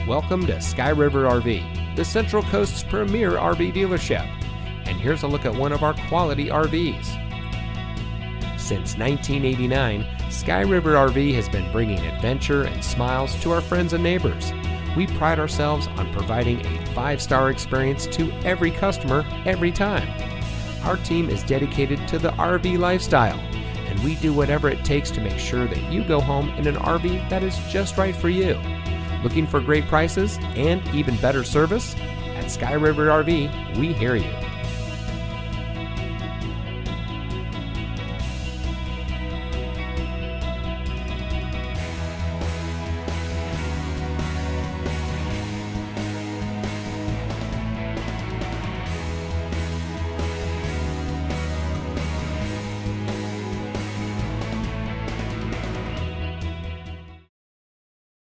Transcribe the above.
Welcome to Sky River RV, the Central Coast's premier RV dealership. And here's a look at one of our quality RVs. Since 1989, Sky River RV has been bringing adventure and smiles to our friends and neighbors. We pride ourselves on providing a 5-star experience to every customer every time. Our team is dedicated to the RV lifestyle, and we do whatever it takes to make sure that you go home in an RV that is just right for you. Looking for great prices and even better service? At Sky River RV, we hear you.